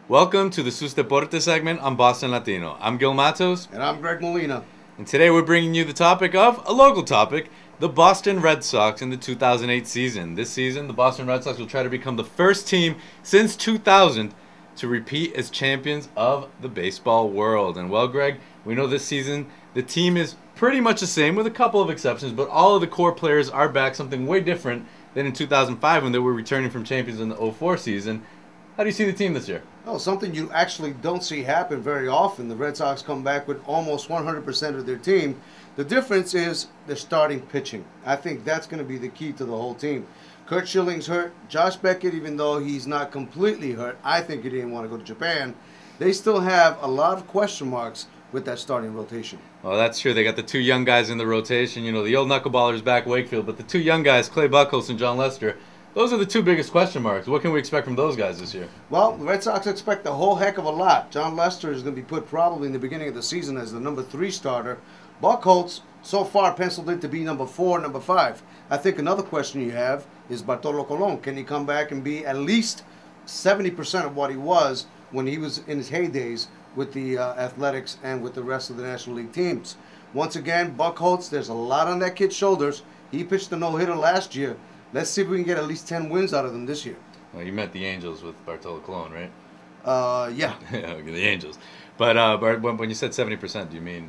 Welcome to the Sus Deportes segment on Boston Latino. I'm Gil Matos, And I'm Greg Molina. and today we're bringing you the topic of a local topic, the Boston Red Sox in the 2008 season. This season, the Boston Red Sox will try to become the first team since 2000 to repeat as champions of the baseball world. And well, Greg, we know this season the team is pretty much the same with a couple of exceptions, but all of the core players are back, something way different than in 2005 when they were returning from champions in the '04 season. How do you see the team this year? Oh, something you actually don't see happen very often. The Red Sox come back with almost 100% of their team. The difference is their starting pitching. I think that's going to be the key to the whole team. Kurt Schilling's hurt. Josh Beckett, even though he's not completely hurt, I think he didn't want to go to Japan. They still have a lot of question marks with that starting rotation. Well, that's true. They got the two young guys in the rotation. You know, the old knuckleballers back Wakefield, but the two young guys, Clay Buchholz and John Lester, those are the two biggest question marks. What can we expect from those guys this year? Well, the Red Sox expect a whole heck of a lot. John Lester is going to be put probably in the beginning of the season as the number 3 starter. Buchholz, so far, penciled in to be number 4, number 5. I think another question you have is Bartolo Colon. Can he come back and be at least 70% of what he was when he was in his heydays with the Athletics and with the rest of the National League teams? Once again, Buchholz, there's a lot on that kid's shoulders. He pitched a no-hitter last year. Let's see if we can get at least 10 wins out of them this year. Well, you meant the Angels with Bartolo Colon, right? Yeah. Yeah, the Angels. But when you said 70%, do you mean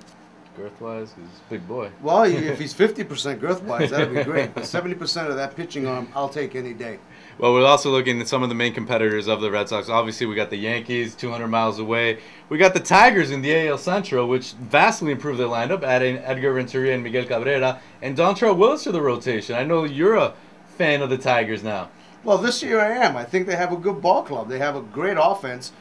girth-wise? 'Cause he's a big boy. Well, if he's 50% girth-wise, that'd be great. But 70% of that pitching arm, I'll take any day. Well, we're also looking at some of the main competitors of the Red Sox. Obviously, we got the Yankees 200 miles away. We got the Tigers in the AL Central, which vastly improved their lineup, adding Edgar Renteria and Miguel Cabrera and Dontrell Willis to the rotation. I know you're a fan of the Tigers now. Well, this year I am. I think they have a good ball club. They have a great offense.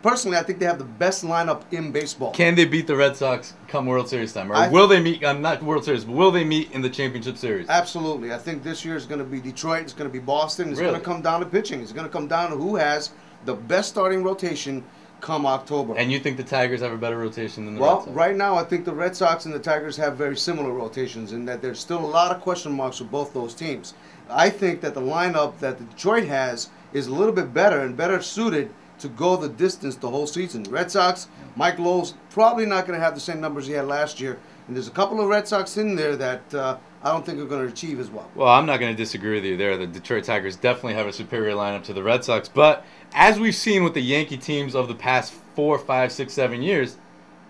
Personally, I think they have the best lineup in baseball. Can they beat the Red Sox come World Series time? Or will they meet, not World Series, but will they meet in the championship series? Absolutely. I think this year is going to be Detroit. It's going to be Boston. It's Really? going to come down to pitching. It's going to come down to who has the best starting rotation come October. And you think the Tigers have a better rotation than the Red Sox? Well, right now I think the Red Sox and the Tigers have very similar rotations in that there's still a lot of question marks with both those teams. I think that the lineup that the Detroit has is a little bit better and better suited to go the distance the whole season. Red Sox, Mike Lowe's probably not going to have the same numbers he had last year. And there's a couple of Red Sox in there that I don't think are going to achieve as well. Well, I'm not going to disagree with you there. The Detroit Tigers definitely have a superior lineup to the Red Sox. But as we've seen with the Yankee teams of the past 4, 5, 6, 7 years,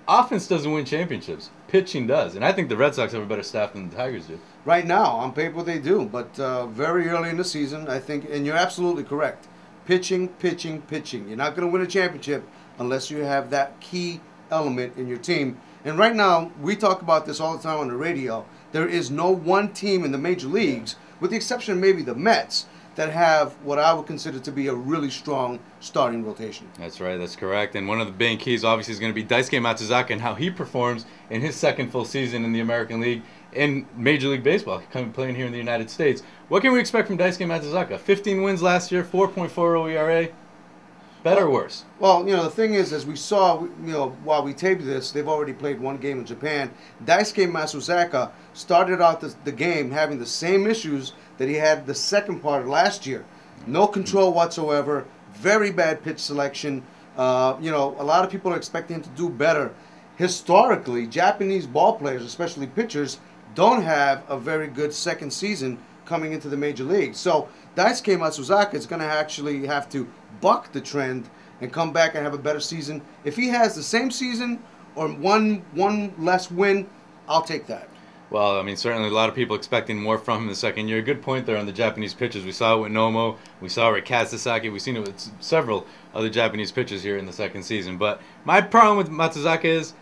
offense doesn't win championships. Pitching does. And I think the Red Sox have a better staff than the Tigers do. Right now, on paper they do. But very early in the season, I think, and you're absolutely correct, pitching, pitching, pitching. You're not going to win a championship unless you have that key element in your team. And right now, we talk about this all the time on the radio. There is no one team in the major leagues, with the exception of maybe the Mets, that have what I would consider to be a really strong starting rotation. That's right, that's correct. And one of the main keys obviously is going to be Daisuke Matsuzaka and how he performs in his second full season in the American League in Major League Baseball, playing here in the United States. What can we expect from Daisuke Matsuzaka? 15 wins last year, 4.40 ERA. Better or worse? Well, the thing is, as we saw, while we taped this, they've already played one game in Japan. Daisuke Matsuzaka started out the game having the same issues that he had the second part of last year. No control whatsoever, very bad pitch selection. A lot of people are expecting him to do better. Historically, Japanese ball players, especially pitchers, don't have a very good second season coming into the major league. So Daisuke Matsuzaka is going to actually have to buck the trend and come back and have a better season. If he has the same season or one less win, I'll take that. Well, I mean, certainly a lot of people expecting more from him in the second year. Good point there on the Japanese pitchers. We saw it with Nomo. We saw it with Kazusaki. We've seen it with several other Japanese pitchers here in the second season. But my problem with Matsuzaka is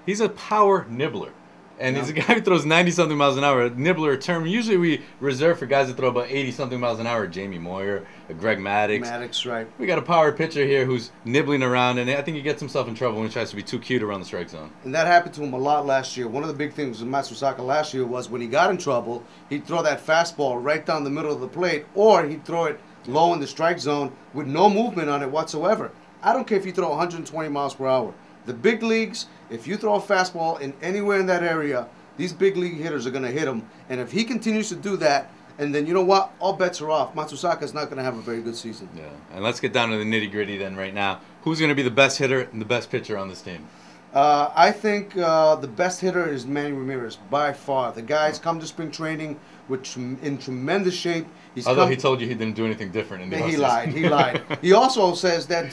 he's a power nibbler. And he's a guy who throws 90-something miles an hour. A nibbler, a term usually we reserve for guys that throw about 80-something miles an hour. Jamie Moyer, Greg Maddux. Maddux, right. We got a power pitcher here who's nibbling around, and I think he gets himself in trouble when he tries to be too cute around the strike zone. And that happened to him a lot last year. One of the big things with Matsuzaka last year was when he got in trouble, he'd throw that fastball right down the middle of the plate, or he'd throw it low in the strike zone with no movement on it whatsoever. I don't care if you throw 120 miles per hour. The big leagues, if you throw a fastball in anywhere in that area, these big league hitters are going to hit him. And if he continues to do that, and then you know what? All bets are off. Matsusaka's not going to have a very good season. Yeah, and let's get down to the nitty-gritty then right now. Who's going to be the best hitter and the best pitcher on this team? I think the best hitter is Manny Ramirez by far. The guy's come to spring training in tremendous shape. Although he told you he didn't do anything different in the He offseason. lied. He lied. He also says that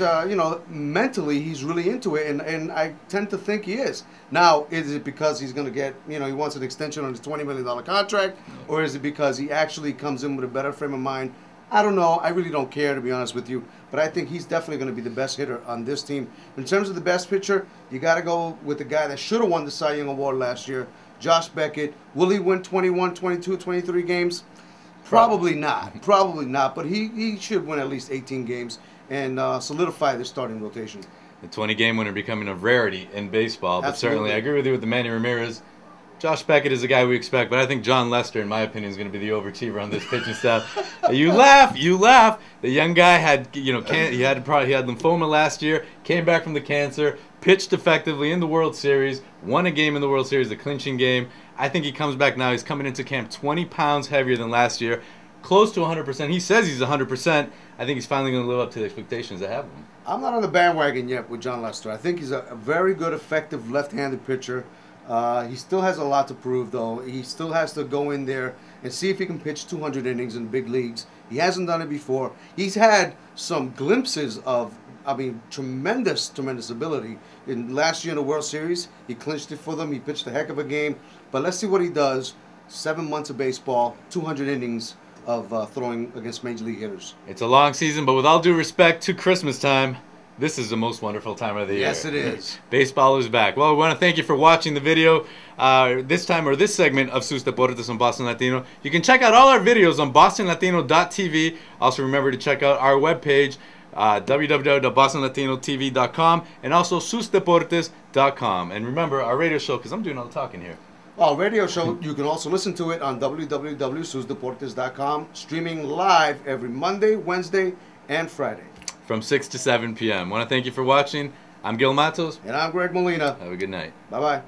mentally he's really into it, and I tend to think he is. Now, is it because he's going to get he wants an extension on his $20 million contract, or is it because he actually comes in with a better frame of mind? I don't know. I really don't care, to be honest with you. But I think he's definitely going to be the best hitter on this team. In terms of the best pitcher, you got to go with the guy that should have won the Cy Young Award last year, Josh Beckett. Will he win 21, 22, 23 games? Probably not. Probably not. But he should win at least 18 games and solidify the starting rotation. The 20-game winner becoming a rarity in baseball. But Absolutely. certainly, I agree with you with the Manny Ramirez. Josh Beckett is the guy we expect, but I think John Lester, in my opinion, is going to be the overachiever on this pitching staff. You laugh. The young guy had, he had lymphoma last year, came back from the cancer, pitched effectively in the World Series, won a game in the World Series, the clinching game. I think he comes back now. He's coming into camp 20 pounds heavier than last year, close to 100%. He says he's 100%. I think he's finally going to live up to the expectations I have of him. I'm not on the bandwagon yet with John Lester. I think he's a very good, effective left-handed pitcher. He still has a lot to prove, though. He still has to go in there and see if he can pitch 200 innings in the big leagues. He hasn't done it before. He's had some glimpses of, tremendous ability. Last year in the World Series, he clinched it for them. He pitched a heck of a game. But let's see what he does. 7 months of baseball, 200 innings of throwing against major league hitters. It's a long season, but with all due respect to Christmas time, this is the most wonderful time of the year. Yes, it is. Baseball is back. Well, we want to thank you for watching the video this segment of Sus Deportes on Boston Latino. You can check out all our videos on bostonlatino.tv. Also, remember to check out our webpage, www.bostonlatinotv.com, and also susdeportes.com. And remember, our radio show, because I'm doing all the talking here. Our radio show, you can also listen to it on www.susdeportes.com, streaming live every Monday, Wednesday, and Friday. From 6 to 7 p.m. I want to thank you for watching. I'm Gil Matos. And I'm Greg Molina. Have a good night. Bye-bye.